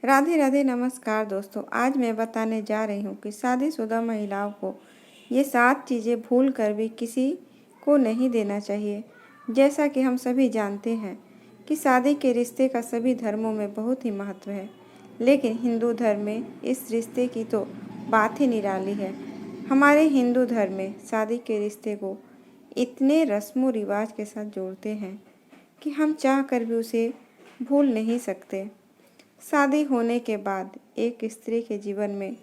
राधे राधे। नमस्कार दोस्तों, आज मैं बताने जा रही हूँ कि शादीशुदा महिलाओं को ये 7 चीज़ें भूल कर भी किसी को नहीं देना चाहिए। जैसा कि हम सभी जानते हैं कि शादी के रिश्ते का सभी धर्मों में बहुत ही महत्व है, लेकिन हिंदू धर्म में इस रिश्ते की तो बात ही निराली है। हमारे हिंदू धर्म में शादी के रिश्ते को इतने रस्मों रिवाज के साथ जोड़ते हैं कि हम चाह कर भी उसे भूल नहीं सकते। शादी होने के बाद एक स्त्री के जीवन में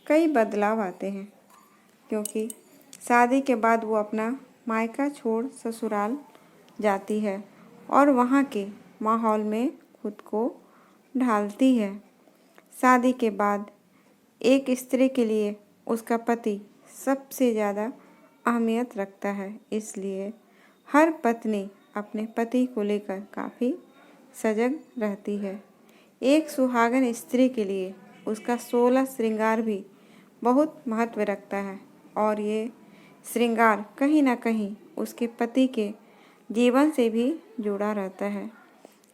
कई बदलाव आते हैं, क्योंकि शादी के बाद वो अपना मायका छोड़ ससुराल जाती है और वहाँ के माहौल में खुद को ढालती है। शादी के बाद एक स्त्री के लिए उसका पति सबसे ज़्यादा अहमियत रखता है, इसलिए हर पत्नी अपने पति को लेकर काफ़ी सजग रहती है। एक सुहागन स्त्री के लिए उसका 16 श्रृंगार भी बहुत महत्व रखता है और ये श्रृंगार कहीं ना कहीं उसके पति के जीवन से भी जुड़ा रहता है।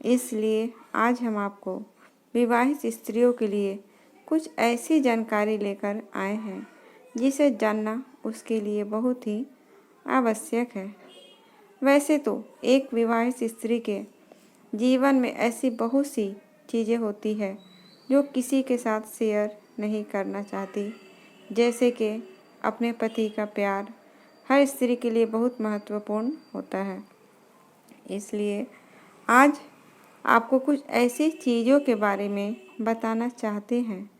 इसलिए आज हम आपको विवाहित स्त्रियों के लिए कुछ ऐसी जानकारी लेकर आए हैं जिसे जानना उसके लिए बहुत ही आवश्यक है। वैसे तो एक विवाहित स्त्री के जीवन में ऐसी बहुत सी चीज़ें होती है जो किसी के साथ शेयर नहीं करना चाहती, जैसे कि अपने पति का प्यार हर स्त्री के लिए बहुत महत्वपूर्ण होता है। इसलिए आज आपको कुछ ऐसी चीज़ों के बारे में बताना चाहते हैं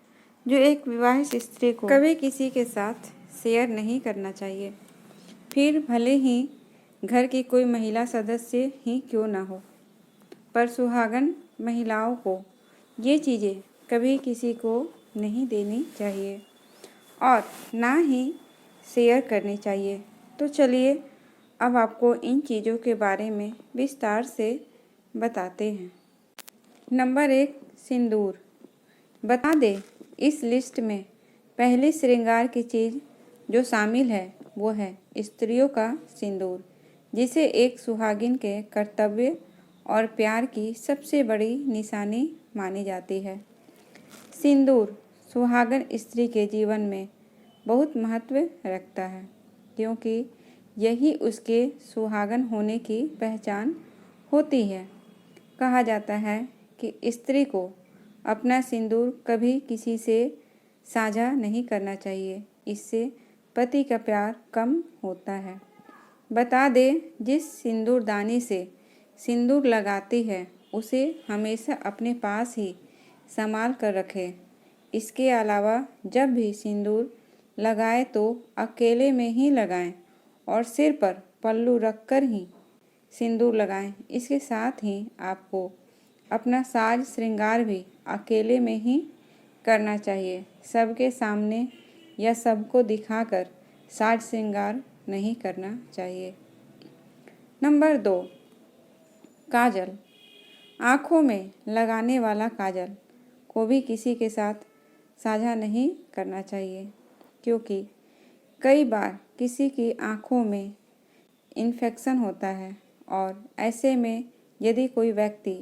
जो एक विवाहित स्त्री को कभी किसी के साथ शेयर नहीं करना चाहिए, फिर भले ही घर की कोई महिला सदस्य ही क्यों ना हो। पर सुहागन महिलाओं को ये चीज़ें कभी किसी को नहीं देनी चाहिए और ना ही शेयर करनी चाहिए। तो चलिए अब आपको इन चीज़ों के बारे में विस्तार से बताते हैं। नंबर 1, सिंदूर। बता दें, इस लिस्ट में पहली श्रृंगार की चीज़ जो शामिल है वो है स्त्रियों का सिंदूर, जिसे एक सुहागिन के कर्तव्य और प्यार की सबसे बड़ी निशानी मानी जाती है। सिंदूर सुहागन स्त्री के जीवन में बहुत महत्व रखता है, क्योंकि यही उसके सुहागन होने की पहचान होती है। कहा जाता है कि स्त्री को अपना सिंदूर कभी किसी से साझा नहीं करना चाहिए, इससे पति का प्यार कम होता है। बता दें, जिस सिंदूरदानी से सिंदूर लगाती है उसे हमेशा अपने पास ही संभाल कर रखें। इसके अलावा जब भी सिंदूर लगाए तो अकेले में ही लगाएं और सिर पर पल्लू रखकर ही सिंदूर लगाएं। इसके साथ ही आपको अपना साज श्रृंगार भी अकेले में ही करना चाहिए, सबके सामने या सबको दिखाकर साज श्रृंगार नहीं करना चाहिए। नंबर 2, काजल। आँखों में लगाने वाला काजल को भी किसी के साथ साझा नहीं करना चाहिए, क्योंकि कई बार किसी की आँखों में इन्फेक्शन होता है और ऐसे में यदि कोई व्यक्ति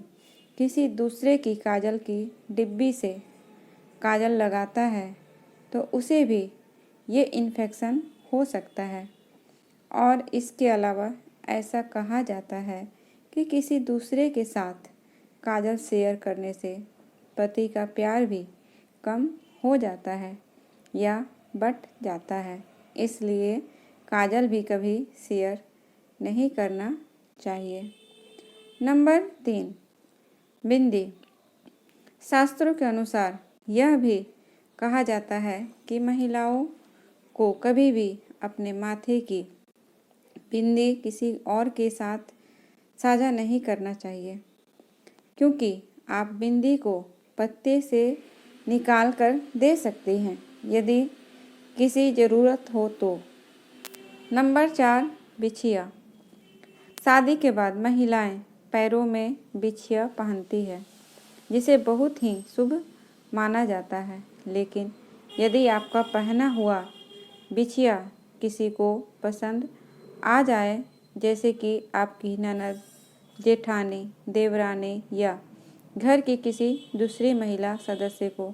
किसी दूसरे की काजल की डिब्बी से काजल लगाता है तो उसे भी ये इन्फेक्शन हो सकता है। और इसके अलावा ऐसा कहा जाता है कि किसी दूसरे के साथ काजल शेयर करने से पति का प्यार भी कम हो जाता है या बट जाता है, इसलिए काजल भी कभी शेयर नहीं करना चाहिए। नंबर 3, बिंदी। शास्त्रों के अनुसार यह भी कहा जाता है कि महिलाओं को कभी भी अपने माथे की बिंदी किसी और के साथ साझा नहीं करना चाहिए, क्योंकि आप बिंदी को पत्ते से निकाल कर दे सकते हैं यदि किसी ज़रूरत हो तो। नंबर 4, बिछिया। शादी के बाद महिलाएं पैरों में बिछिया पहनती है, जिसे बहुत ही शुभ माना जाता है। लेकिन यदि आपका पहना हुआ बिछिया किसी को पसंद आ जाए, जैसे कि आपकी ननद, जेठानी, देवरानी या घर की किसी दूसरी महिला सदस्य को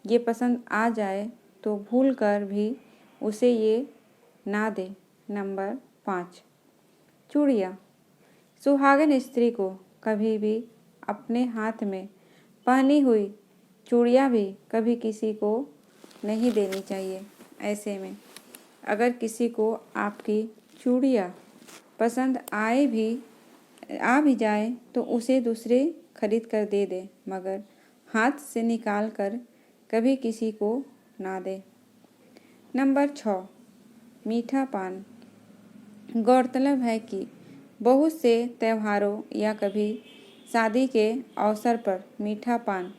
ये पसंद आ जाए तो भूल कर भी उसे ये ना दे। नंबर 5, चूड़ियाँ। सुहागन स्त्री को कभी भी अपने हाथ में पहनी हुई चूड़ियाँ भी कभी किसी को नहीं देनी चाहिए। ऐसे में अगर किसी को आपकी चूड़ियाँ पसंद आ भी जाए तो उसे दूसरे खरीद कर दे दे, मगर हाथ से निकाल कर कभी किसी को ना दे। नंबर 6, मीठा पान। गौरतलब है कि बहुत से त्योहारों या कभी शादी के अवसर पर मीठा पान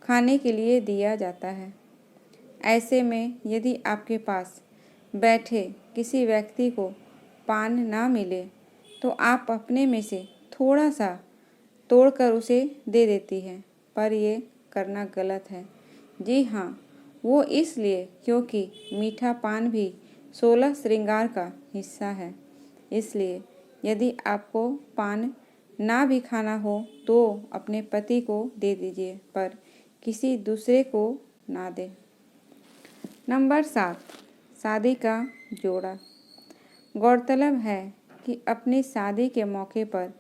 खाने के लिए दिया जाता है। ऐसे में यदि आपके पास बैठे किसी व्यक्ति को पान ना मिले तो आप अपने में से थोड़ा सा तोड़कर उसे दे देती हैं, पर ये करना गलत है। जी हाँ, वो इसलिए क्योंकि मीठा पान भी 16 श्रृंगार का हिस्सा है। इसलिए यदि आपको पान ना भी खाना हो तो अपने पति को दे दीजिए, पर किसी दूसरे को ना दें। नंबर 7, शादी का जोड़ा। गौरतलब है कि अपनी शादी के मौके पर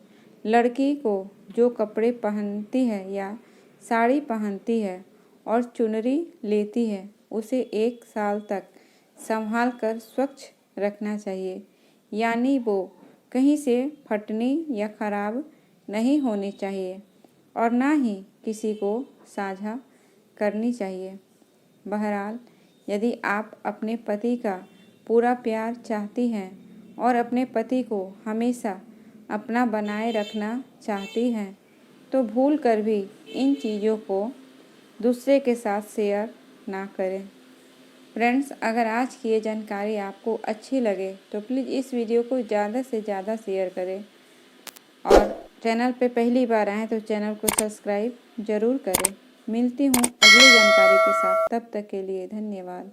लड़की को जो कपड़े पहनती है या साड़ी पहनती है और चुनरी लेती है उसे 1 साल तक संभाल कर स्वच्छ रखना चाहिए, यानी वो कहीं से फटनी या खराब नहीं होनी चाहिए और ना ही किसी को साझा करनी चाहिए। बहरहाल, यदि आप अपने पति का पूरा प्यार चाहती हैं और अपने पति को हमेशा अपना बनाए रखना चाहती हैं तो भूल कर भी इन चीज़ों को दूसरे के साथ शेयर ना करें। फ्रेंड्स, अगर आज की ये जानकारी आपको अच्छी लगे तो प्लीज़ इस वीडियो को ज़्यादा से ज़्यादा शेयर करें और चैनल पे पहली बार आएँ तो चैनल को सब्सक्राइब ज़रूर करें। मिलती हूँ अगली जानकारी के साथ, तब तक के लिए धन्यवाद।